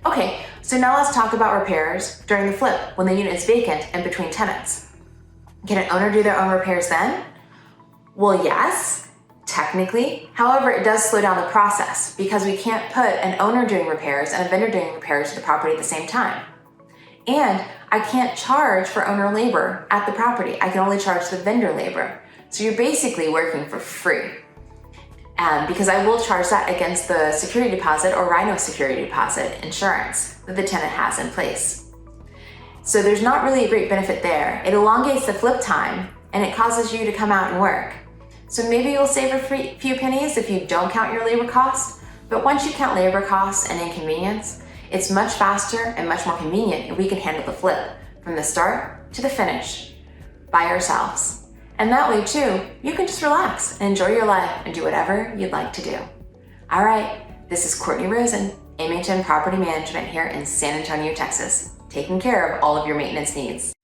Okay, so now let's talk about repairs during the flip when the unit is vacant and between tenants. Can an owner do their own repairs then? Well, yes, technically. However, it does slow down the process because we can't put an owner doing repairs and a vendor doing repairs to the property at the same time. And I can't charge for owner labor at the property. I can only charge the vendor labor. So you're basically working for free. Because I will charge that against the security deposit or Rhino security deposit insurance that the tenant has in place. So there's not really a great benefit there. It elongates the flip time and it causes you to come out and work. So maybe you'll save a few pennies if you don't count your labor costs, but once you count labor costs and inconvenience, it's much faster and much more convenient and we can handle the flip from the start to the finish by ourselves. And that way too, you can just relax and enjoy your life and do whatever you'd like to do. All right, this is Courtney Rosen, MHN Property Management here in San Antonio, Texas, taking care of all of your maintenance needs.